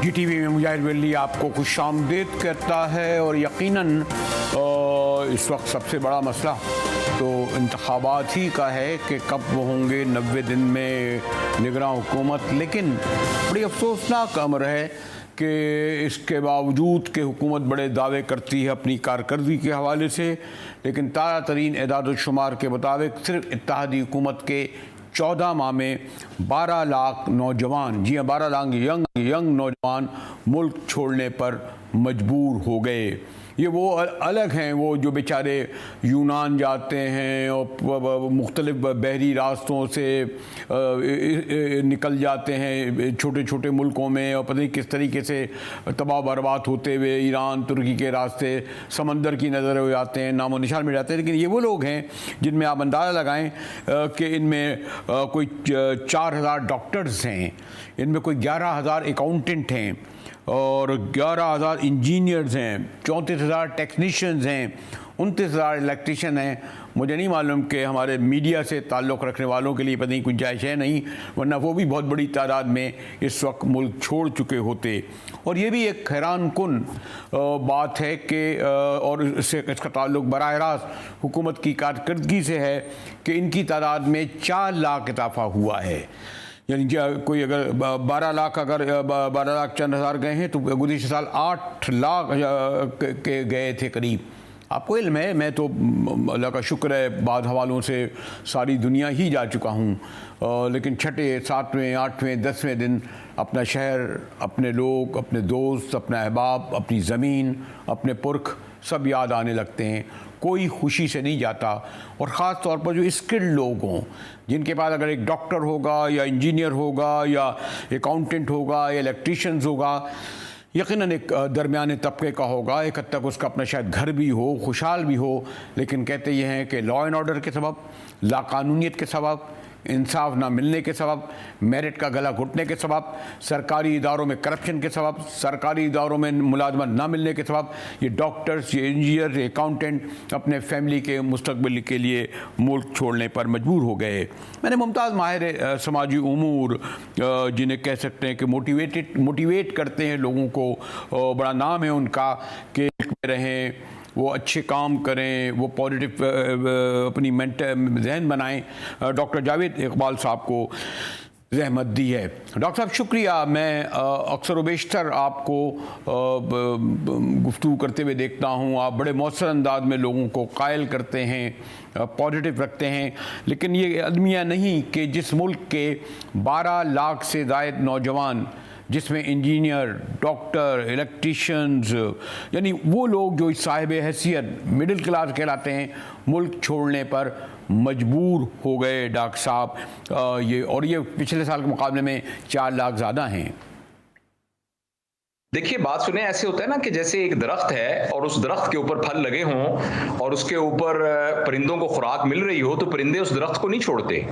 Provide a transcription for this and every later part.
GTV में मुजाहिद वली आपको खुशामदीद करता है। और यकीनन इस वक्त सबसे बड़ा मसला तो इंतखाबात ही का है कि कब वो होंगे 90 दिन में निगरान हुकूमत। लेकिन बड़ी अफसोसनाक अमर है कि इसके बावजूद कि हुकूमत बड़े दावे करती है अपनी कारकर्दगी के हवाले से, लेकिन ताज़ा तरीन एदाद शुमार के मुताबिक सिर्फ इत्तेहादी हुकूमत के 14 माह में 12 लाख नौजवान, जी हाँ 12 लाख यंग नौजवान मुल्क छोड़ने पर मजबूर हो गए। ये वो अलग हैं वो जो बेचारे यूनान जाते हैं और मुख्तलिफ बहरी रास्तों से निकल जाते हैं छोटे छोटे मुल्कों में, और पता नहीं किस तरीके से तबाह बर्बाद होते हुए ईरान तुर्की के रास्ते समंदर की नज़र हो जाते हैं, नामो निशान मिल जाते हैं। लेकिन ये वो लोग हैं जिनमें आप अंदाज़ा लगाएं कि इनमें कोई 4000 डॉक्टर्स हैं, इनमें कोई 11000 अकाउंटेंट हैं और 11000 इंजीनियर्स हैं, 34000 टेक्नीशियंस हैं, 29000 इलेक्ट्रीशियन हैं। मुझे नहीं मालूम कि हमारे मीडिया से ताल्लुक़ रखने वालों के लिए पता नहीं गुंजाइश है नहीं, वरना वो भी बहुत बड़ी तादाद में इस वक्त मुल्क छोड़ चुके होते। और ये भी एक हैरान कुन बात है कि और इसका ताल्लुक़ बराह रास्त हुकूमत की कारकर्दगी से है कि इनकी तादाद में 4 लाख इजाफा हुआ है। यानी कोई अगर 12 लाख चंद हज़ार गए हैं तो गुज़िश्ता साल 8 लाख के गए थे करीब। आपको इल्म है, मैं तो अल्लाह का शुक्र है बाद हवालों से सारी दुनिया ही जा चुका हूँ, लेकिन 6, 7, 8, 10वें दिन अपना शहर, अपने लोग, अपने दोस्त, अपना अहबाब, अपनी ज़मीन, अपने पुरख सब याद आने लगते हैं। कोई खुशी से नहीं जाता। और ख़ास तौर पर जो स्किल्ड लोग हों, जिनके पास अगर एक डॉक्टर होगा या इंजीनियर होगा या अकाउंटेंट होगा या इलेक्ट्रीशियंस होगा, यकीनन एक दरमियाने तबके का होगा, एक हद तक उसका अपना शायद घर भी हो, खुशहाल भी हो। लेकिन कहते ये हैं कि लॉ एंड ऑर्डर के सबब, लाकानूनियत के सबब, इंसाफ ना मिलने के सबब, मेरिट का गला घुटने के सबब, सरकारी इदारों में करप्शन के सबब, सरकारी इदारों में मुलाजमत ना मिलने के सबब ये डॉक्टर्स, ये इंजीनियर, ये अकाउंटेंट अपने फैमिली के मुस्तकबिल के लिए मुल्क छोड़ने पर मजबूर हो गए। मैंने मुमताज़ माहिर समाजी उमूर जिन्हें कह सकते हैं कि मोटिवेट करते हैं लोगों को, बड़ा नाम है उनका कि रहें, वो अच्छे काम करें, वो पॉजिटिव अपनी जहन बनाएं, डॉक्टर जावेद इकबाल साहब को ज़हमत दी है। डॉक्टर साहब शुक्रिया। मैं अक्सर व बेशतर आपको गुफ्तगू करते हुए देखता हूँ, आप बड़े मौसर अंदाज में लोगों को कायल करते हैं, पॉजिटिव रखते हैं। लेकिन ये अलमिया नहीं कि जिस मुल्क के 12 लाख से ज़ायद नौजवान, जिसमें इंजीनियर, डॉक्टर, इलेक्ट्रीशियंस, यानी वो लोग जो साहिब हैसियत मिडिल क्लास कहलाते हैं, मुल्क छोड़ने पर मजबूर हो गए डॉक्टर साहब। ये पिछले साल के मुकाबले में 4 लाख ज़्यादा हैं। देखिए बात सुने, ऐसे होता है ना कि जैसे एक दरख्त है और उस दरख्त के ऊपर फल लगे हों और उसके ऊपर परिंदों को खुराक मिल रही हो, तो परिंदे उस दरख्त को नहीं छोड़ते।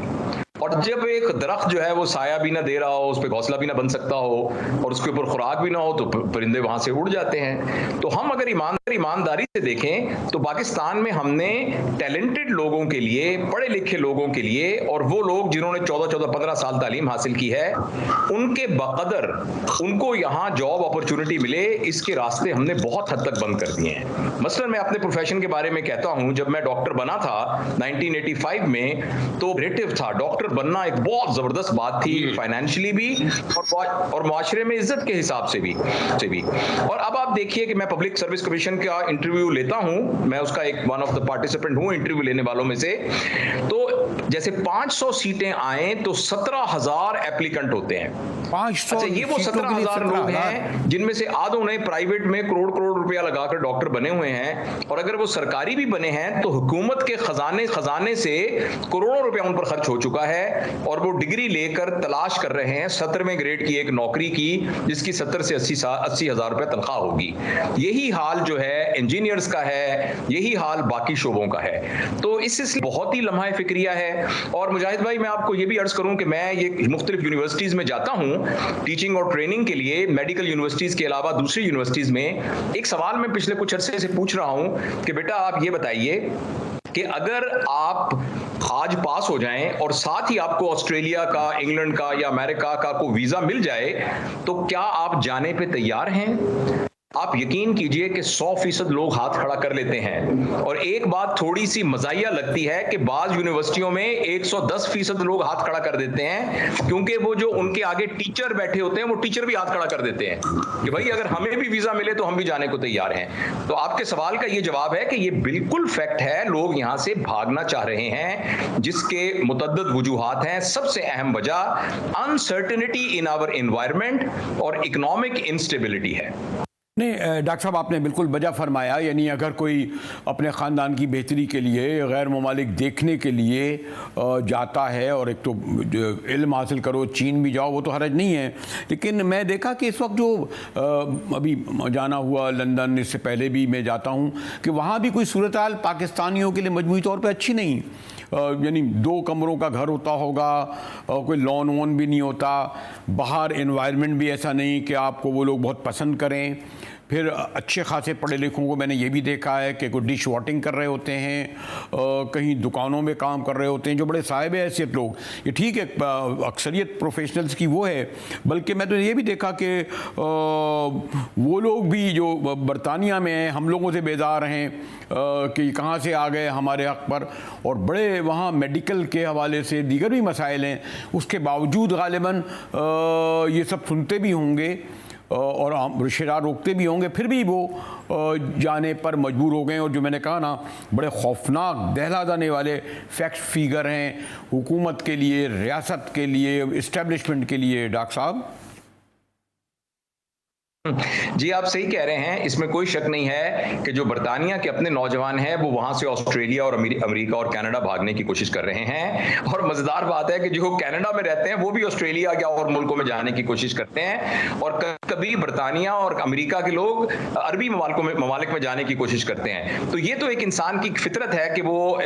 और जब एक दरख्त जो है वो साया भी ना दे रहा हो, उस पर घोंसला भी ना बन सकता हो और उसके ऊपर खुराक भी ना हो, तो परिंदे वहां से उड़ जाते हैं। तो हम अगर ईमानदारी से देखें तो पाकिस्तान में हमने टैलेंटेड लोगों के लिए, पढ़े लिखे लोगों के लिए, और वो लोग जिन्होंने 14-15 साल तालीम हासिल की है, उनके बकदर उनको यहाँ जॉब अपॉर्चुनिटी मिले, इसके रास्ते हमने बहुत हद तक बंद कर दिए हैं। मसलन मैं अपने प्रोफेशन के बारे में कहता हूँ, जब मैं डॉक्टर बना था 1985 में, तो रेटिव था डॉक्टर बनना एक बहुत जबरदस्त बात थी, फाइनेंशियली भी और मुआशरे में इज्जत के हिसाब से भी। और अब आप देखिए कि मैं पब्लिक सर्विस कमीशन का इंटरव्यू लेता हूं, मैं उसका एक वन ऑफ द पार्टिसिपेंट हूं इंटरव्यू लेने वालों में से। तो जैसे 500 सीटें आए तो 17000 एप्लीकेंट होते हैं। 500 अच्छा, ये वो 17000 लोग हैं जिनमें से आधों ने प्राइवेट में करोड़ रुपया लगाकर डॉक्टर बने हुए हैं, और अगर वो सरकारी भी बने हैं तो हुकूमत के खजाने से करोड़ों रुपया उन पर खर्च हो चुका है, और वो डिग्री लेकर तलाश कर रहे हैं 17वें ग्रेड की एक नौकरी की जिसकी 70 से 80 हजार रुपया तनख्वाह होगी। यही हाल जो है इंजीनियर्स का है, यही हाल बाकी शोबों का है। तो इससे बहुत ही लम्हा फिक्रिया है। और मुजाहिद भाई, मैं आपको ये भी अर्ज करूं कि मैं ये मुख्तलिफ यूनिवर्सिटीज में जाता हूं टीचिंग और ट्रेनिंग के लिए, मेडिकल यूनिवर्सिटीज के अलावा दूसरी यूनिवर्सिटीज में। एक सवाल मैं पिछले कुछ अरसे से पूछ रहा हूं कि बेटा आप ये बताइए कि अगर आप आज पास हो जाएं और साथ ही आपको ऑस्ट्रेलिया का, इंग्लैंड का या अमेरिका का कोई वीजा मिल जाए, तो क्या आप जाने पे तैयार हैं? आप यकीन कीजिए कि 100% लोग हाथ खड़ा कर लेते हैं। और एक बात थोड़ी सी मजाहिया लगती है कि बाज यूनिवर्सिटियों में 110% लोग हाथ खड़ा कर देते हैं, क्योंकि वो जो उनके आगे टीचर बैठे होते हैं वो टीचर भी हाथ खड़ा कर देते हैं कि भाई अगर हमें भी वीजा मिले तो हम भी जाने को तैयार हैं। तो आपके सवाल का ये जवाब है कि ये बिल्कुल फैक्ट है, लोग यहां से भागना चाह रहे हैं, जिसके मुतअद्दिद वजूहात हैं। सबसे अहम वजह अनसर्टेनिटी इन आवर एनवायरनमेंट और इकोनॉमिक इंस्टेबिलिटी है। नहीं डॉक्टर साहब, आपने बिल्कुल वजह फरमाया। यानी अगर कोई अपने ख़ानदान की बेहतरी के लिए गैर ममालिक देखने के लिए जाता है, और एक तो इल्म हासिल करो, चीन भी जाओ, वो तो हरज नहीं है, लेकिन मैं देखा कि इस वक्त जो अभी जाना हुआ लंदन, इससे पहले भी मैं जाता हूँ, कि वहाँ भी कोई सूरत हाल पाकिस्तानियों के लिए मजमूई तौर पर अच्छी नहीं। यानी 2 कमरों का घर होता होगा, कोई लॉन वॉन भी नहीं होता, बाहर एनवायरनमेंट भी ऐसा नहीं कि आपको वो लोग बहुत पसंद करें। फिर अच्छे खासे पढ़े लिखों को मैंने ये भी देखा है कि कोई डिश वॉटिंग कर रहे होते हैं, कहीं दुकानों में काम कर रहे होते हैं, जो बड़े साहिब हैसियत लोग। ये ठीक है, अक्सरियत प्रोफेशनल्स की वो है, बल्कि मैं तो ये भी देखा कि वो लोग भी जो बरतानिया में हैं, हम लोगों से बेजार हैं कि कहाँ से आ गए हमारे हक़ पर, और बड़े वहाँ मेडिकल के हवाले से दीगर भी मसाइल हैं। उसके बावजूद गालिबन ये सब सुनते भी होंगे और हम रिश्तेदार रोकते भी होंगे, फिर भी वो जाने पर मजबूर हो गए। और जो मैंने कहा ना, बड़े खौफनाक, दहला देने वाले फैक्ट फिगर हैं हुकूमत के लिए, रियासत के लिए, इस्टेब्लिशमेंट के लिए। डॉक्टर साहब जी, आप सही कह रहे हैं, इसमें कोई शक नहीं है कि जो बरतानिया के अपने नौजवान हैं वो वहां से ऑस्ट्रेलिया और अमेरिका और कनाडा भागने की कोशिश कर रहे हैं। और मजेदार बात है कि जो कनाडा में रहते हैं वो भी ऑस्ट्रेलिया या और मुल्कों में जाने की कोशिश करते हैं, और कभी बरतानिया और अमेरिका के लोग अरबी ममालिक में जाने की कोशिश करते हैं। तो ये तो एक इंसान की फितरत है कि वो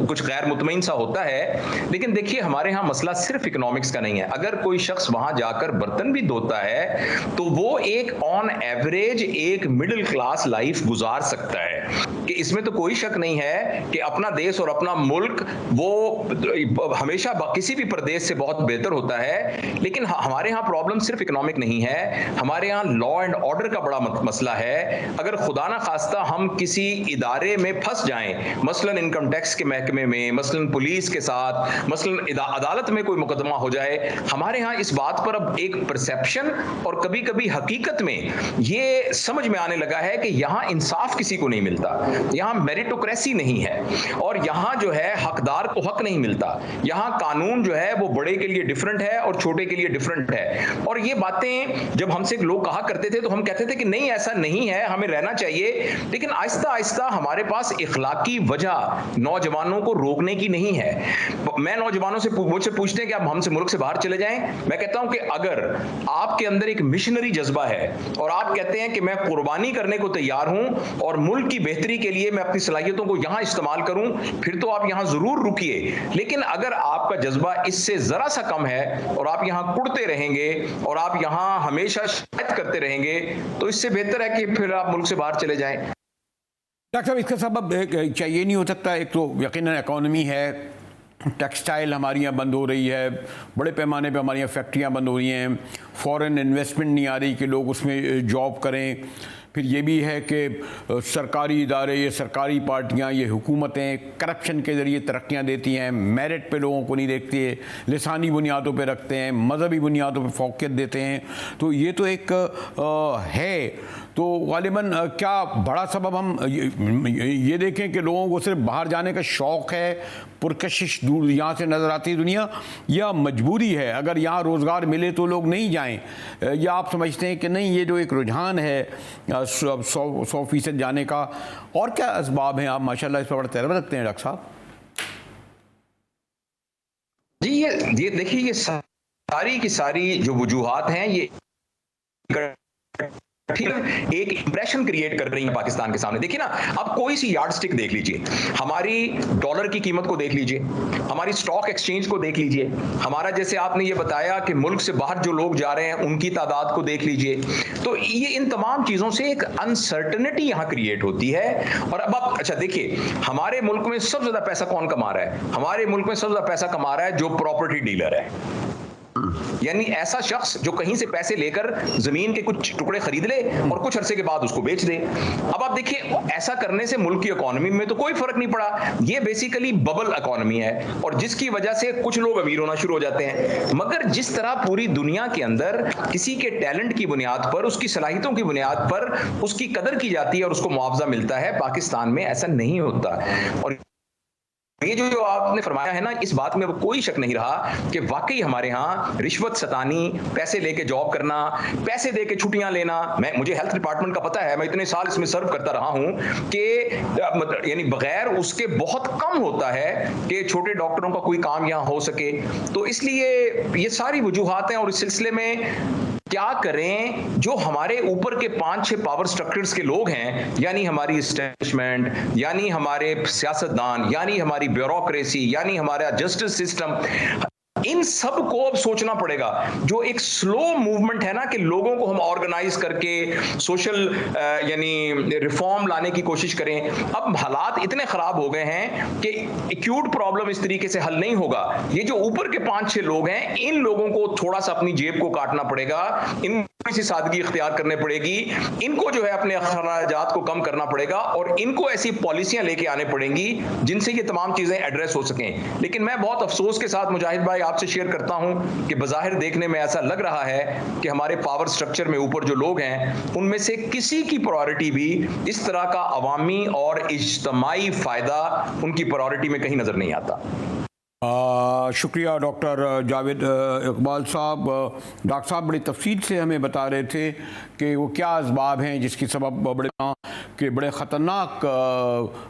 कुछ गैर मुतमईन सा होता है। लेकिन देखिए, हमारे यहाँ मसला सिर्फ इकोनॉमिक्स का नहीं है। अगर कोई शख्स वहां जाकर बर्तन भी धोता है तो वो एक ऑन एवरेज एक मिडिल क्लास लाइफ गुजार सकता है, कि इसमें तो कोई शक नहीं है कि अपना देश और अपना मुल्क वो हमेशा किसी भी प्रदेश से बहुत बेहतर होता है। लेकिन हमारे यहाँ प्रॉब्लम सिर्फ इकोनॉमिक नहीं है, हमारे यहाँ लॉ एंड ऑर्डर का बड़ा मसला है। अगर खुदा ना खास्ता हम किसी इदारे में फंस जाएं, मसलन इनकम टैक्स के महकमे में, मसलन पुलिस के साथ, मसलन अदालत में कोई मुकदमा हो जाए, हमारे यहाँ इस बात पर अब एक परसेप्शन और कभी कभी हकीकत में ये समझ में आने लगा है कि यहाँ इंसाफ किसी को नहीं मिलता, यहाँ मेरिटोक्रेसी नहीं है, और यहाँ जो है हकदार को हक नहीं मिलता। यहाँ कानून जो है वो बड़े के लिए डिफरेंट है और छोटे के लिए डिफरेंट है। और ये बातें जब हमसे लोग कहा करते थे तो हम कहते थे कि नहीं, ऐसा नहीं है, हमें रहना चाहिए। लेकिन आहिस्ता आहिस्ता हमारे पास इखलाकी वजह नौजवानों को रोकने की नहीं है। मैं नौजवानों से मुझसे पूछते हैं कि आप हमसे मुल्क से बाहर चले जाएं, मैं कहता हूं कि अगर आपके अंदर एक मिशनरी जज्बा है और आप कहते हैं कि मैं कुर्बानी करने को तैयार हूं और मुल्क की बेहतरी के लिए मैं अपनी सलाहियतों को यहां इस्तेमाल करूं, फिर तो आप यहां जरूर रुकिए। लेकिन अगर आपका जज्बा इससे जरा सा कम है और आप यहां कुड़ते रहेंगे और आप यहां हमेशा शिकायत करते रहेंगे, तो इससे बेहतर है कि फिर आप मुल्क से बाहर चले जाएं। डॉक्टर साहब, इसका सबब चाहिए नहीं हो सकता। एक तो यकीनन इकॉनमी है, टेक्सटाइल हमारी यहाँ बंद हो रही है, बड़े पैमाने पे हमारी यहाँ फैक्ट्रियाँ बंद हो रही हैं, फॉरेन इन्वेस्टमेंट नहीं आ रही कि लोग उसमें जॉब करें। फिर ये भी है कि सरकारी इदारे, ये सरकारी पार्टियाँ, ये हुकूमतें करप्शन के ज़रिए तरक्कियाँ देती हैं, मेरिट पे लोगों को नहीं देखती है, लिसानी बुनियादों पे रखते हैं, मजहबी बुनियादों पे फोकियत देते हैं। तो ये तो एक है। तो गालिबन क्या बड़ा सबब हम ये देखें कि लोगों को सिर्फ बाहर जाने का शौक़ है, पुरकशिश दूर यहाँ से नज़र आती है दुनिया, या मजबूरी है? अगर यहाँ रोज़गार मिले तो लोग नहीं जाएं, या आप समझते हैं कि नहीं, ये जो एक रुझान है 100% जाने का, और क्या असबाब हैं? आप माशाल्लाह इस पर बड़ा तजर्बा रखते हैं डॉक्टर साहब। जी, ये देखिए, ये सारी की सारी जो वजूहात हैं, ये ठीक है, एक इंप्रेशन क्रिएट कर रही है पाकिस्तान के सामने। देखिए ना, अब कोई सी यार्ड स्टिक देख लीजिए, हमारी डॉलर की कीमत को देख लीजिए, हमारी स्टॉक एक्सचेंज को देख लीजिए, हमारा जैसे आपने ये बताया कि मुल्क से बाहर जो लोग जा रहे हैं उनकी तादाद को देख लीजिए। तो ये इन तमाम चीजों से एक अनसर्टनिटी यहां क्रिएट होती है। और अब आप अच्छा देखिए, हमारे मुल्क में सबसे ज्यादा पैसा कौन कमा रहा है? हमारे मुल्क में सबसे ज्यादा पैसा कमा रहा है जो प्रॉपर्टी डीलर है, यानी ऐसा शख्स जो कहीं से पैसे लेकर जमीन के कुछ टुकड़े खरीद ले और कुछ अरसे के बाद उसको बेच दे। अब आप देखिए, ऐसा करने से मुल्क की इकोनॉमी में तो कोई फर्क नहीं पड़ा, ये बेसिकली बबल इकोनॉमी है और जिसकी वजह से कुछ लोग अमीर होना शुरू हो जाते हैं। मगर जिस तरह पूरी दुनिया के अंदर किसी के टैलेंट की बुनियाद पर, उसकी सलाहियतों की बुनियाद पर उसकी कदर की जाती है और उसको मुआवजा मिलता है, पाकिस्तान में ऐसा नहीं होता। और ये जो आपने फरमाया है ना, इस बात में कोई शक नहीं रहा कि वाकई हमारे यहाँ रिश्वत सतानी, पैसे लेके जॉब करना, पैसे देके छुट्टियां लेना, मुझे हेल्थ डिपार्टमेंट का पता है, मैं इतने साल इसमें सर्व करता रहा हूं कि यानी बगैर उसके बहुत कम होता है कि छोटे डॉक्टरों का कोई काम यहाँ हो सके। तो इसलिए ये सारी वजूहात हैं और इस सिलसिले में क्या करें, जो हमारे ऊपर के 5-6 पावर स्ट्रक्चर्स के लोग हैं, यानी हमारी एस्टेब्लिशमेंट, यानी हमारे सियासतदान, यानी हमारी ब्यूरोक्रेसी, यानी हमारा जस्टिस सिस्टम, इन सब को अब सोचना पड़ेगा। जो एक स्लो मूवमेंट है ना कि लोगों को हम ऑर्गेनाइज करके सोशल यानी रिफॉर्म लाने की कोशिश करें, अब हालात इतने खराब हो गए हैं कि एक्यूट प्रॉब्लम इस तरीके से हल नहीं होगा। ये जो ऊपर के 5-6 लोग हैं, इन लोगों को थोड़ा सा अपनी जेब को काटना पड़ेगा, इन सी सादगी इख्तियार करने पड़ेगी, इनको जो है अपने अखराजात को कम करना पड़ेगा और इनको ऐसी पॉलिसियां लेके आने पड़ेंगी जिनसे ये तमाम चीजें एड्रेस हो सकें। लेकिन मैं बहुत अफसोस के साथ मुजाहिद भाई आपसे शेयर करता हूं कि बज़ाहिर देखने में ऐसा लग रहा है कि हमारे पावर स्ट्रक्चर में ऊपर जो लोग हैं उनमें से किसी की प्रायोरिटी भी इस तरह का अवामी और इज्तमाई फायदा उनकी प्रायोरिटी में कहीं नजर नहीं आता। शुक्रिया डॉक्टर जावेद इकबाल साहब। डॉक्टर साहब बड़ी तफसील से हमें बता रहे थे कि वो क्या असबाब हैं जिसकी सबब बड़े ख़तरनाक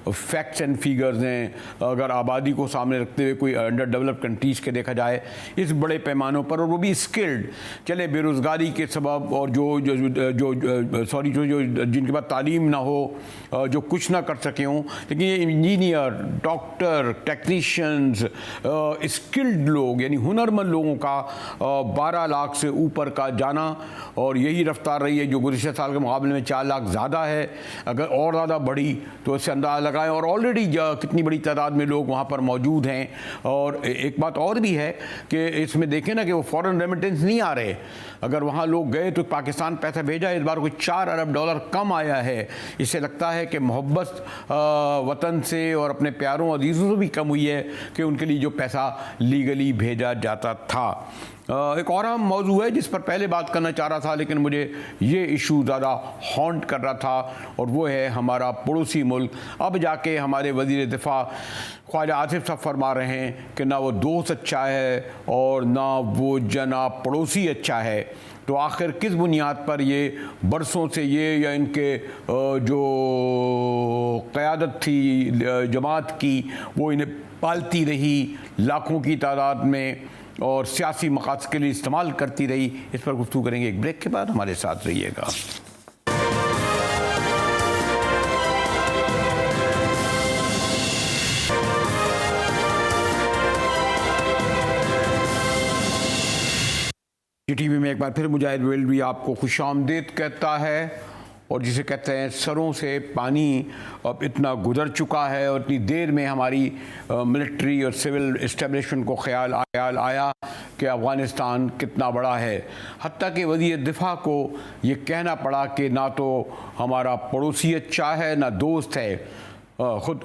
फैक्ट्स एंड फिगर्स हैं अगर आबादी को सामने रखते हुए कोई अंडर डेवलप कंट्रीज़ के देखा जाए इस बड़े पैमानों पर, और वो भी स्किल्ड। चले बेरोज़गारी के सबब और जो जिनके पास तालीम ना हो, जो कुछ ना कर सके हों, लेकिन ये इंजीनियर, डॉक्टर, टेक्नीशियंस, स्किल्ड लोग यानी हुनरमंद लोगों का 12 लाख से ऊपर का जाना, और यही रफ्तार रही है जो गुज़िश्ता साल के मुकाबले में 4 लाख ज़्यादा है। अगर और ज़्यादा बढ़ी तो इससे अंदाज़ा लगाएं और ऑलरेडी कितनी बड़ी तादाद में लोग वहाँ पर मौजूद हैं। और एक बात और भी है कि इसमें देखें ना कि वो फॉरेन रेमिटेंस नहीं आ रहे। अगर वहाँ लोग गए तो पाकिस्तान पैसा भेजा, इस बार कोई $4 अरब कम आया है। इससे लगता है कि मोहब्बत वतन से और अपने प्यारों अजीज़ों से भी कम हुई है कि उनके लिए जो पैसा लीगली भेजा जाता था। एक और अहम मौजू है जिस पर पहले बात करना चाह रहा था, लेकिन मुझे ये इशू ज़्यादा हॉन्ट कर रहा था, और वो है हमारा पड़ोसी मुल्क। अब जाके हमारे वज़ीर दिफा ख्वाजा आसिफ साहब फरमा रहे हैं कि ना वो दोस्त अच्छा है और ना वो जनाब पड़ोसी अच्छा है। तो आखिर किस बुनियाद पर ये बरसों से ये या इनके जो क़यादत थी जमात की वो इन्हें पालती रही, लाखों की तादाद में, और सियासी मकासद के लिए इस्तेमाल करती रही। इस पर गुफ्तगू करेंगे एक ब्रेक के बाद। हमारे साथ रहिएगा। टीवी में एक बार फिर मुजाहिद वेल्वी आपको खुशामदीद कहता है। और जिसे कहते हैं सरों से पानी अब इतना गुजर चुका है और इतनी देर में हमारी मिलिट्री और सिविल इस्टेब्लिशमेंट को ख्याल आया कि अफ़गानिस्तान कितना बड़ा है। हत्ता कि वज़ीर दिफा को ये कहना पड़ा कि ना तो हमारा पड़ोसी अच्छा है ना दोस्त है। ख़ुद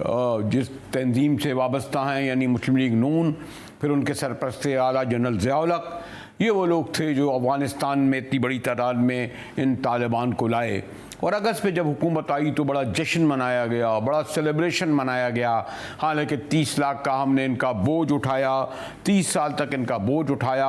जिस तंजीम से वाबस्ता हैं यानी मुस्लिम लीग नून, फिर उनके सरपरस्त आला जनरल ज़ियाउल हक़, ये वो लोग थे जो अफ़गानिस्तान में इतनी बड़ी तादाद में इन तालिबान को लाए। और अगस्त में जब हुकूमत आई तो बड़ा जश्न मनाया गया, बड़ा सेलिब्रेशन मनाया गया। हालांकि 30 लाख का हमने इनका बोझ उठाया, 30 साल तक इनका बोझ उठाया,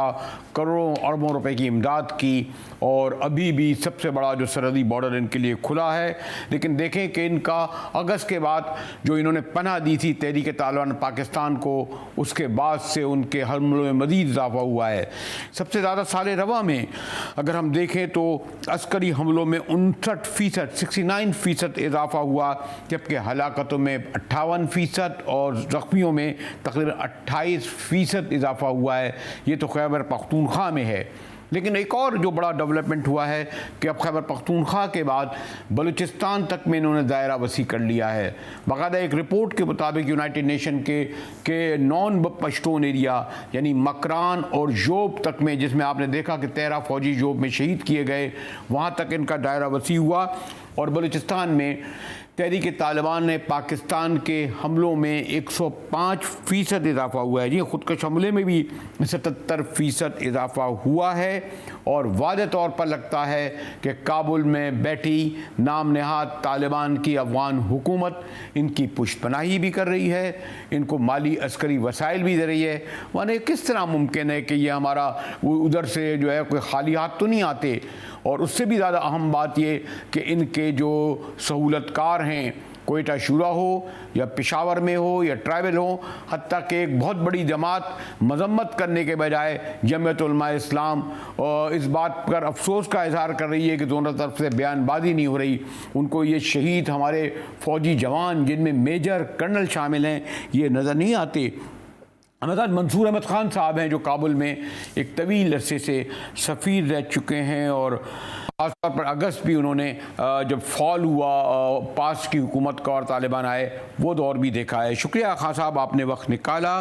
करोड़ों अरबों रुपए की इमदाद की, और अभी भी सबसे बड़ा जो सरहदी बॉर्डर इनके लिए खुला है। लेकिन देखें कि इनका अगस्त के बाद जो इन्होंने पनाह दी थी तहरीक तालिबान पाकिस्तान को, उसके बाद से उनके हमलों में मज़ीद इजाफा हुआ है। सबसे ज़्यादा साल रवा में अगर हम देखें तो अस्करी हमलों में 59%, 69% इजाफा हुआ, जबकि हलाकतों में 58% और ज़ख्मियों में तकरीबन 28% इजाफा हुआ है। ये तो खैबर पख्तूनख्वा में है। लेकिन एक और जो बड़ा डेवलपमेंट हुआ है कि अब खैबर पख्तूनख्वा के बाद बलूचिस्तान तक में इन्होंने दायरा वसी कर लिया है। बाकायदा एक रिपोर्ट के मुताबिक यूनाइटेड नेशन के नॉन पश्तून एरिया यानी मकरान और जोब तक में, जिसमें आपने देखा कि 13 फौजी जोब में शहीद किए गए, वहाँ तक इनका दायरा वसी हुआ। और बलूचिस्तान में तहरीक तालिबान ने पाकिस्तान के हमलों में 105% इजाफा हुआ है। जी, खुदकश हमले में भी 77% इजाफा हुआ है। और वाज़ेह तौर पर लगता है कि काबुल में बैठी नाम नहाद तालिबान की अफगान हुकूमत इनकी पुष्टपनाही भी कर रही है, इनको माली अस्करी वसाइल भी दे रही है। माने किस तरह मुमकिन है कि ये हमारा उधर से जो है कोई खाली हाथ तो नहीं आते। और उससे भी ज़्यादा अहम बात ये कि इनके जो सहूलतकार हैं, कोयटा शूरा हो या पेशावर में हो या ट्राइबल हो, हत्ता कि एक बहुत बड़ी जमात मजम्मत करने के बजाय जमीयत उलमा इस्लाम इस बात पर अफसोस का इजहार कर रही है कि दोनों तरफ से बयानबाजी नहीं हो रही। उनको ये शहीद हमारे फ़ौजी जवान, जिनमें मेजर कर्नल शामिल हैं, ये नज़र नहीं आते। अहमद मंसूर अहमद ख़ान साहब हैं जो काबुल में एक तवील अरसे से सफ़ीर रह चुके हैं, और ख़ासतौर पर अगस्त भी उन्होंने जब फॉल हुआ पास की हुकूमत का और तालिबान आए, वो दौर भी देखा है। शुक्रिया खान साहब, आपने वक्त निकाला,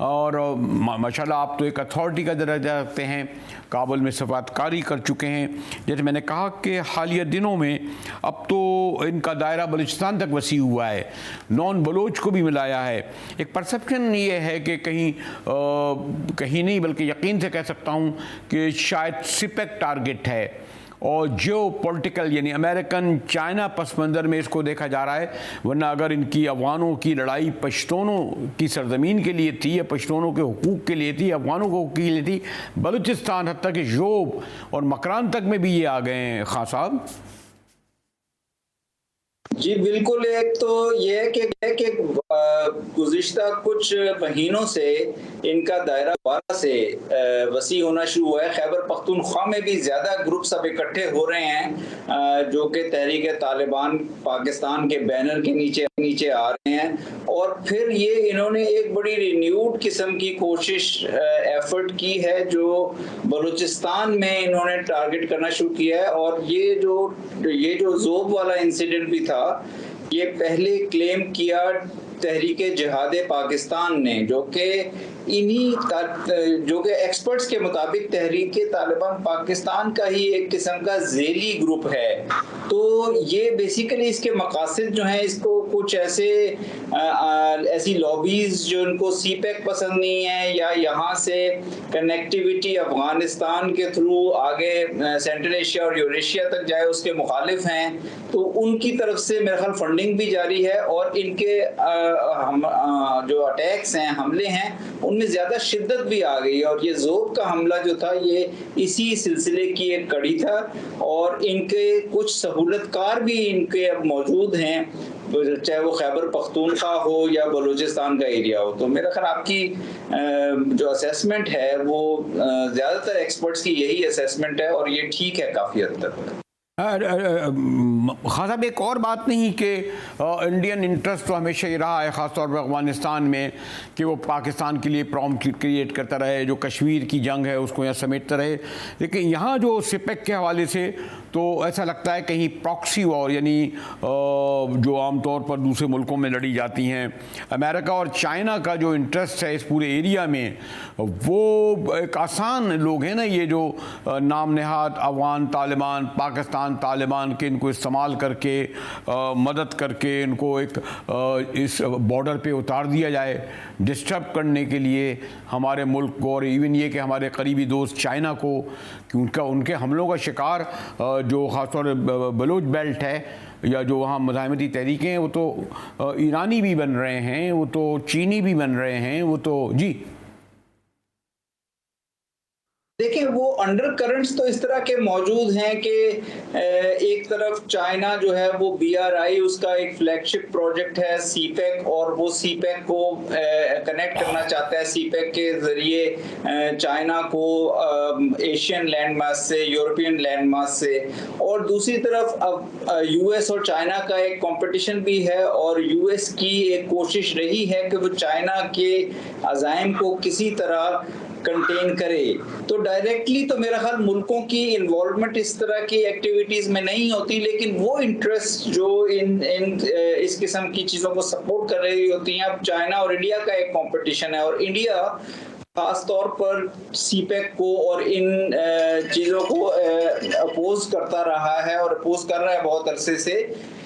और माशाल्लाह आप तो एक अथॉरिटी का दर्जा रखते हैं, काबुल में सफारतकारी कर चुके हैं। जैसे मैंने कहा कि हालिया दिनों में अब तो इनका दायरा बलूचिस्तान तक वसी हुआ है, नॉन बलोच को भी मिलाया है। एक परसेप्शन ये है कि कहीं नहीं बल्कि यकीन से कह सकता हूँ कि शायद सिपेक टारगेट है, और जो पॉलिटिकल यानी अमेरिकन चाइना पस मंज़र में इसको देखा जा रहा है। वरना अगर इनकी अफगानों की लड़ाई पश्तूनों की सरजमीन के लिए थी या पश्तूनों के हुकूक के लिए थी, अफगानों के हुकूक के लिए थी, बलूचिस्तान हत्ता कि जोब और मकरान तक में भी ये आ गए हैं। खान साहब जी बिल्कुल। एक तो ये है कि गुज़िश्ता कुछ महीनों से इनका दायरा दोबारा से वसी होना शुरू हुआ है। खैबर पख्तूनख्वा में भी ज़्यादा ग्रुप्स अब इकट्ठे हो रहे हैं जो कि तहरीक तालिबान पाकिस्तान के बैनर के नीचे आ रहे हैं। और फिर ये इन्होंने एक बड़ी रिन्यूड किस्म की कोशिश एफर्ट की है जो बलूचिस्तान में इन्होंने टारगेट करना शुरू किया है। और ये जो जोब वाला इंसिडेंट भी था, ये पहले क्लेम किया तहरीक जिहाद पाकिस्तान ने, जो कि एक्सपर्ट्स के मुताबिक तहरीक तालिबान पाकिस्तान का ही एक किस्म का झेली ग्रुप है। तो ये बेसिकली इसके मकासद जो हैं, इसको कुछ ऐसी लॉबीज जो इनको सीपेक पसंद नहीं है, या यहाँ से कनेक्टिविटी अफगानिस्तान के थ्रू आगे सेंट्रल एशिया और यूरेशिया तक जाए, उसके मुखालिफ हैं। तो उनकी तरफ से मेरे ख्याल फंडिंग भी जारी है, और इनके जो अटैक्स हैं, हमले हैं, उनमें ज्यादा शिद्दत भी आ गई। और ये जोब का हमला जो था, ये इसी सिलसिले की एक कड़ी था। और इनके कुछ सहूलतकार भी इनके अब मौजूद हैं, चाहे वो खैबर पख्तूनख्वा हो या बलूचिस्तान का एरिया हो। तो मेरा ख्याल आपकी जो असेसमेंट है वो ज्यादातर एक्सपर्ट्स की यही असेसमेंट है, और ये ठीक है काफी हद तक। खास साहब, एक और बात नहीं कि इंडियन इंटरेस्ट तो हमेशा ही रहा है, ख़ासतौर पर अफ़गानिस्तान में, कि वो पाकिस्तान के लिए प्रॉब्लम क्रिएट करता रहे, जो कश्मीर की जंग है उसको यहाँ समेटता रहे। लेकिन यहाँ जो सिपेक के हवाले से तो ऐसा लगता है कहीं प्रॉक्सी वॉर, यानी जो आमतौर पर दूसरे मुल्कों में लड़ी जाती हैं, अमेरिका और चाइना का जो इंटरेस्ट है इस पूरे एरिया में, वो एक आसान लोग हैं ना, ये जो नाम नहाद अफगान तालिबान, पाकिस्तान तालिबान के, इनको इस्तेमाल करके मदद करके इनको एक इस बॉर्डर पे उतार दिया जाए डिस्टर्ब करने के लिए हमारे मुल्क को, और इवन ये कि हमारे करीबी दोस्त चाइना को, कि उनके हमलों का शिकार जो ख़ासतौर बलोच बेल्ट है या जो वहाँ मज़ाहमती तहरीकें हैं, वो तो ईरानी भी बन रहे हैं, वो तो चीनी भी बन रहे हैं, वो तो जी देखिए वो अंडर करंट्स तो इस तरह के मौजूद हैं कि एक तरफ चाइना जो है वो BRI उसका एक फ्लैगशिप प्रोजेक्ट है CPEC, और वो CPEC को कनेक्ट करना चाहता है। CPEC के जरिए चाइना को एशियन लैंड मास से, यूरोपियन लैंड मास से, और दूसरी तरफ अब US और चाइना का एक कंपटीशन भी है, और US की एक कोशिश रही है कि वो चाइना के अज़ाइम को किसी तरह कंटेन करे। तो डायरेक्टली तो मेरा ख्याल मुल्कों की इन्वॉल्वमेंट इस तरह की एक्टिविटीज में नहीं होती, लेकिन वो इंटरेस्ट जो इन इस किस्म की चीजों को सपोर्ट कर रही होती हैं। अब चाइना और इंडिया का एक कंपटीशन है, और इंडिया खास तौर पर CPEC को और इन चीज़ों को अपोज करता रहा है और अपोज कर रहा है बहुत अरसे से।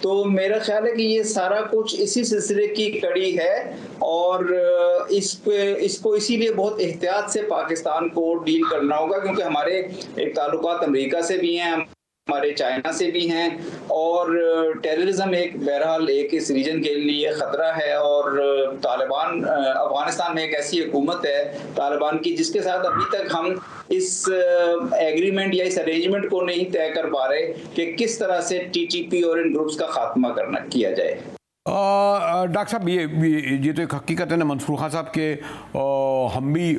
तो मेरा ख्याल है कि ये सारा कुछ इसी सिलसिले की कड़ी है, और इसको इसीलिए बहुत एहतियात से पाकिस्तान को डील करना होगा, क्योंकि हमारे एक ताल्लुकात अमेरिका से भी हैं, हमारे चाइना से भी हैं, और टेररिज्म एक बहरहाल एक इस रीजन के लिए ख़तरा है। और तालिबान अफगानिस्तान में एक ऐसी हुकूमत है तालिबान की जिसके साथ अभी तक हम इस एग्रीमेंट या इस अरेंजमेंट को नहीं तय कर पा रहे कि किस तरह से TTP और इन ग्रुप्स का खात्मा किया जाए। डॉक्टर साहब ये तो एक हकीकत है ना मंसूर खान साहब के, हम भी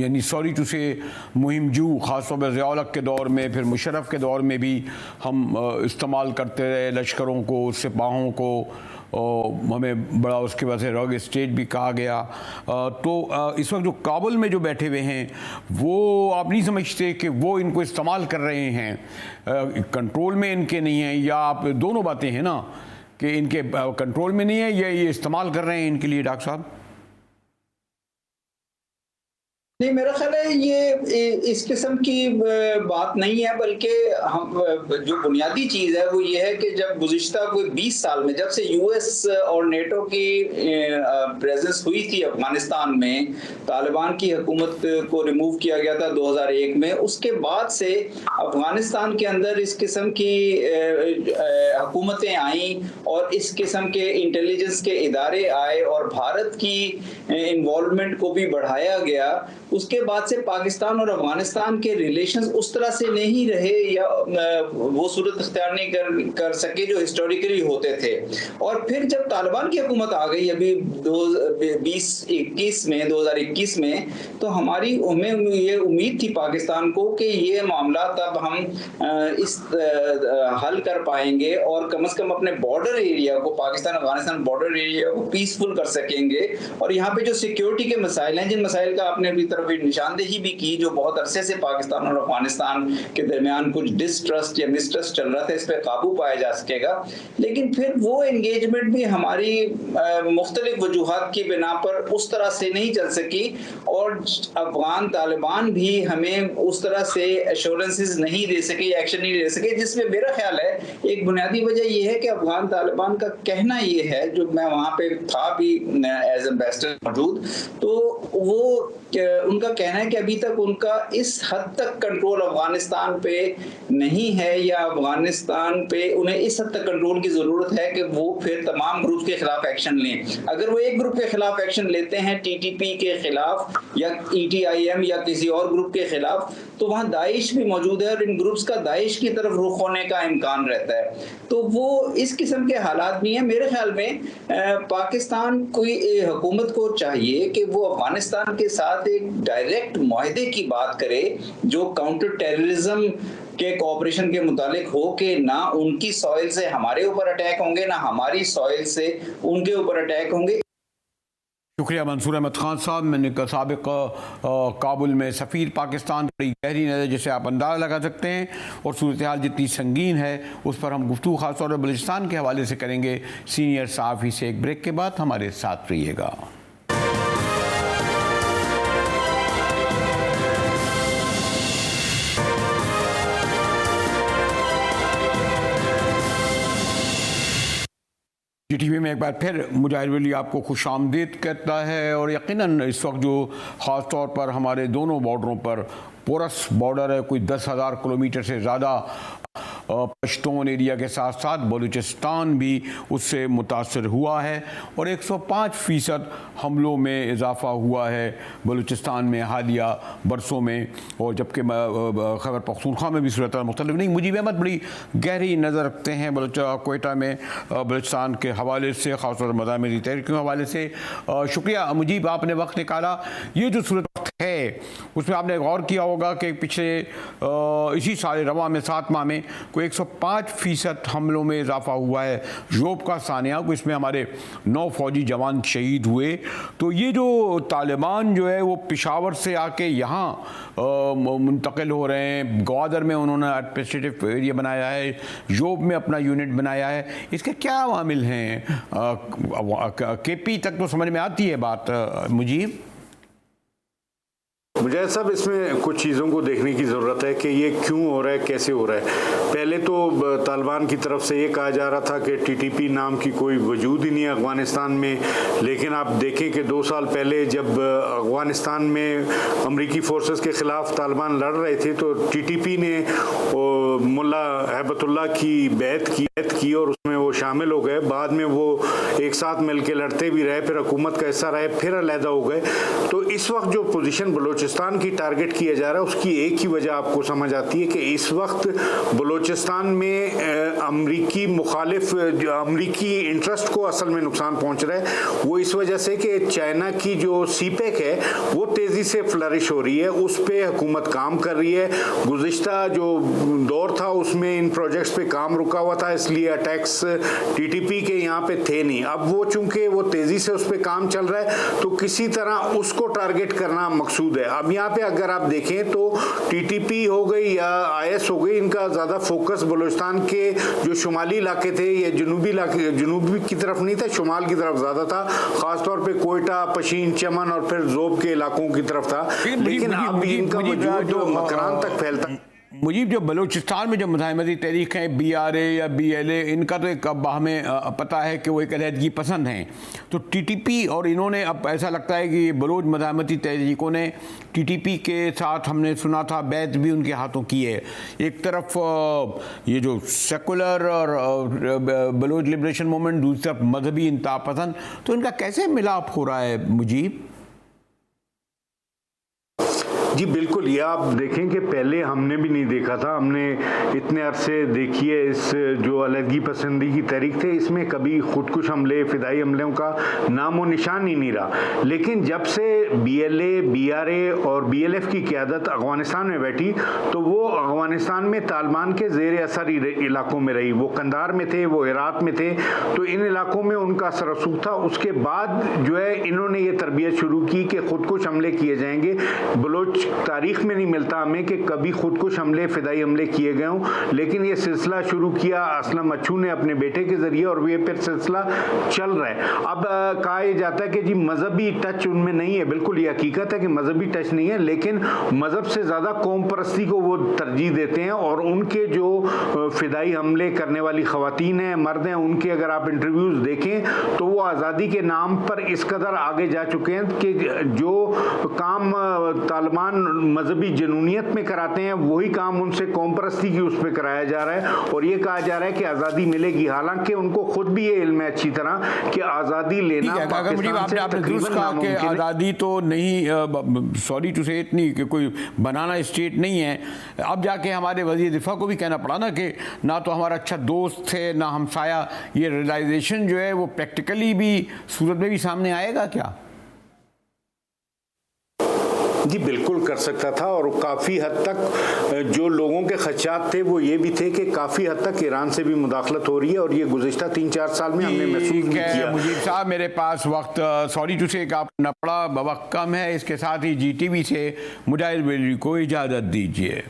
यानी सॉरी टू से मुहिम जू ख़ास तौर पर ज़िया-उल-हक़ के दौर में, फिर मुशर्रफ के दौर में भी हम इस्तेमाल करते रहे लश्करों को, सिपाहों को, हमें बड़ा उसके वजह से रॉग स्टेट भी कहा गया। तो इस वक्त जो काबुल में जो बैठे हुए हैं वो आप नहीं समझते कि वो इनको इस्तेमाल कर रहे हैं, कंट्रोल में इनके नहीं हैं, या आप दोनों बातें हैं ना कि इनके कंट्रोल में नहीं है या ये इस्तेमाल कर रहे हैं इनके लिए? डॉक्टर साहब नहीं, मेरा ख्याल है ये इस किस्म की बात नहीं है, बल्कि हम जो बुनियादी चीज़ है वो ये है कि जब गुज़िश्ता कोई 20 साल में, जब से US और नेटो की प्रेजेंस हुई थी अफगानिस्तान में, तालिबान की हुकूमत को रिमूव किया गया था 2001 में, उसके बाद से अफगानिस्तान के अंदर इस किस्म की हुकूमतें आईं और इस किस्म के इंटेलिजेंस के इदारे आए और भारत की इन्वॉल्वमेंट को भी बढ़ाया गया। उसके बाद से पाकिस्तान और अफगानिस्तान के रिलेशंस उस तरह से नहीं रहे या वो सूरत अख्तियार नहीं कर सके जो हिस्टोरिकली होते थे। और फिर जब तालिबान की हुकूमत आ गई अभी 2021 में, तो हमारी ये उम्मीद थी पाकिस्तान को कि ये मामला तब हम इस हल कर पाएंगे और कम से कम अपने बॉर्डर एरिया को, पाकिस्तान अफगानिस्तान बॉर्डर एरिया को पीसफुल कर सकेंगे। और यहाँ पे जो सिक्योरिटी के मसाइल हैं, जिन मसाइल का आपने अभी तरफ निशानदेही भी की, जो बहुत अरसे से पाकिस्तान और अफगानिस्तान के दरमियान कुछ डिस्ट्रस्ट या मिसट्रस्ट चल रहा था, इस पे काबू पाया जा सकेगा। लेकिन फिर वो एंगेजमेंट भी हमारी मुख्तलिफ वजूहात की बिना पर उस तरह से नहीं चल सकी, और अफगान तालिबान भी हमें उस तरह से एश्योरेंसेस नहीं दे सके, एक्शन नहीं दे सके, जिसमें मेरा ख्याल है एक बुनियादी वजह यह है कि अफगान तालिबान का कहना ये है, जो मैं वहां पे था भी एज एम्बेसडर मौजूद, तो वो उनका कहना है कि अभी तक उनका इस हद तक कंट्रोल अफगानिस्तान पे नहीं है, या अफगानिस्तान पे उन्हें इस हद तक कंट्रोल की जरूरत है कि वो फिर तमाम ग्रुप के खिलाफ एक्शन लें। अगर वो एक ग्रुप के खिलाफ एक्शन लेते हैं, TTP के खिलाफ या ETIM या किसी और ग्रुप के खिलाफ, तो वहां दाइश भी मौजूद है और इन ग्रुप्स का दाइश की तरफ रुख होने का इम्कान रहता है। तो वो इस किस्म के हालात भी हैं। मेरे ख्याल में पाकिस्तान कोई हुकूमत को चाहिए कि वो अफगानिस्तान के साथ एक डायरेक्ट मुआहदे की बात करे जो काउंटर टेररिज्म के कोऑपरेशन के मुतालिक हो, कि ना उनकी सॉइल से हमारे ऊपर अटैक होंगे, ना हमारी सॉइल से उनके ऊपर अटैक होंगे। शुक्रिया मंसूर अहमद खान साहब। मैंने साबिक काबुल में सफ़ीर पाकिस्तान, बड़ी गहरी नज़र जिसे आप अंदाज़ा लगा सकते हैं, और सूरत हाल जितनी संगीन है उस पर हम गुफ्तगू ख़ास तौर पर बलूचिस्तान के हवाले से करेंगे सीनियर सहाफ़ी से। एक ब्रेक के बाद हमारे साथ रहिएगा। GTV में एक बार फिर मुजाहिर वली आपको खुश आमदीद कहता है। और यकीनन इस वक्त जो ख़ास तौर पर हमारे दोनों बॉर्डरों पर पोरस बॉर्डर है, कोई 10,000 किलोमीटर से ज़्यादा पश्तून एरिया के साथ साथ बलूचिस्तान भी उससे मुतासर हुआ है और 105% हमलों में इजाफा हुआ है बलूचिस्तान में हालिया बरसों में। और जबकि खैबर पख्तूनख्वा में भी सूरत मुख्तलिफ नहीं। मुजीब अहमद बड़ी गहरी नज़र रखते हैं कोयटा में बलूचिस्तान के हवाले से, ख़ासतौर पर मज़ाहिर तहरीक के हवाले से। शुक्रिया मुजीब, आपने वक्त निकाला। ये जो सूरत है उसमें आपने गौर किया होगा कि पिछले इसी साल रवा में 7 माह में कोई 105% हमलों में इजाफा हुआ है। योब का सानिया को इसमें हमारे 9 फौजी जवान शहीद हुए। तो ये जो तालिबान जो है वो पेशावर से आके यहाँ मुंतकिल हो रहे हैं। ग्वादर में उन्होंने एडमिनिस्ट्रेटिव एरिया बनाया है, योब में अपना यूनिट बनाया है। इसके क्या अवामिल हैं? KP तक तो समझ में आती है बात। मुजीब, मुझे सब इसमें कुछ चीज़ों को देखने की ज़रूरत है कि ये क्यों हो रहा है, कैसे हो रहा है। पहले तो तालिबान की तरफ से ये कहा जा रहा था कि TTP नाम की कोई वजूद ही नहीं है अफ़गानिस्तान में। लेकिन आप देखें कि 2 साल पहले जब अफ़गानिस्तान में अमरीकी फोर्सेस के ख़िलाफ़ तालिबान लड़ रहे थे तो TTP ने मुल्ला हैबतुल्लाह की बैत की और उसमें वो शामिल हो गए। बाद में वो एक साथ मिल के लड़ते भी रहे, फिर हुकूमत का हिस्सा रहे, फिर अलहदा हो गए। तो इस वक्त जो पोजीशन बलूचिस्तान की टारगेट किया जा रहा है उसकी एक ही वजह आपको समझ आती है कि इस वक्त बलूचिस्तान में अमरीकी मुखालिफ अमरीकी इंटरेस्ट को असल में नुकसान पहुंच रहा है। वो इस वजह से कि चाइना की जो CPEC है वो तेज़ी से फ्लरिश हो रही है, उस पर हुकूमत काम कर रही है। गुज़िश्ता जो दौर था उसमें इन प्रोजेक्ट्स पे काम रुका हुआ था, इसलिए अटैक्स TTP के यहाँ पे थे नहीं। अब वो चूंकि वो तेज़ी से उस पर काम चल रहा है तो किसी तरह उसको टारगेट करना मकसूद है। अब यहाँ पे अगर आप देखें तो TTP हो गई या IS हो गई, इनका ज़्यादा फोकस बलूचिस्तान के जो शुमाली इलाके थे या जनूबी की तरफ नहीं था, शुमाल की तरफ ज़्यादा था। ख़ासतौर पे कोयटा, पशीन, चमन और फिर जोब के इलाकों की तरफ था। लेकिन अब इनका वजूद जो मकरान तक फैलता। मुझीब, जो बलूचिस्तान में जो मुजाहिमती तहरीक हैं BRA या BLA, इनका तो एक अब हमें पता है कि वो एक अलहदगी पसंद हैं। तो TTP और इन्होंने अब ऐसा लगता है कि बलूच मुजाहिमती तहरीकों ने TTP के साथ, हमने सुना था, बैत भी उनके हाथों की है। एक तरफ ये जो सेकुलर और बलूच लिबरेशन मूवमेंट, दूसरी तरफ मजहबी इंतहा पसंद, तो इनका कैसे मिलाप हो रहा है मुजीब? जी बिल्कुल, ये आप देखें कि पहले हमने भी नहीं देखा था। हमने इतने अरसे देखी है इस जो अलहदगी पसंदी की तहरीक थे, इसमें कभी खुदकुश हमले, फिदाई हमलों का नामो निशान ही नहीं रहा। लेकिन जब से BLA, BRA और BLF की क़यादत अफ़गानिस्तान में बैठी तो वो अफ़गानिस्तान में तालिबान के ज़ेर असर इलाकों में रही। वो कंधार में थे, वो हेरात में थे, तो इन इलाकों में उनका असर रसूख था। उसके बाद जो है इन्होंने ये तरबियत शुरू की कि खुदकुश हमले किए जाएंगे। बलोच तारीख में नहीं मिलता हमें कि कभी खुदकुश हमले, फिदाई हमले किए गए हों, लेकिन ये सिलसिला शुरू किया असलम अच्छू ने अपने बेटे के जरिए और ये फिर सिलसिला चल रहा है। अब कहा जाता है कि जी मजहबी टच उनमें नहीं है। बिल्कुल ये हकीकत है कि मजहबी टच नहीं है, लेकिन मजहब से ज़्यादा कौम परस्ती को वो तरजीह देते हैं। और उनके जो फिदाई हमले करने वाली ख़वातीन हैं, मर्द हैं, उनके अगर आप इंटरव्यूज़ देखें तो वो आज़ादी के नाम पर इस कदर आगे जा चुके हैं कि जो काम तालिबान मजहबी जनूनियत में कराते हैं वही काम उनसे कौम परस्ती की उस पर कराया जा रहा है। और ये कहा जा रहा है कि आज़ादी मिलेगी, हालांकि उनको खुद भी ये इल्म है अच्छी तरह कि आज़ादी लेना पाकिस्तान से तकरीबन कि आज़ादी तो नहीं, सॉरी टू से इतनी कि कोई बनाना स्टेट नहीं है। अब जाके हमारे वज़ीर दिफा को भी कहना पड़ा ना कि ना तो हमारा अच्छा दोस्त है ना हमसाया। ये रियलाइजेशन जो है वो प्रैक्टिकली भी सूरत में भी सामने आएगा क्या? जी बिल्कुल कर सकता था। और काफ़ी हद तक जो लोगों के खदशात थे वो ये भी थे कि काफ़ी हद तक ईरान से भी मुदाखलत हो रही है, और ये गुज़िश्ता 3-4 साल में हमने महसूस किया। मुजीब साहब, मेरे पास वक्त सॉरी टू से आप न पड़ा, वक्त कम है। इसके साथ ही GTV से मुजाहिद बेलवी को इजाज़त दीजिए।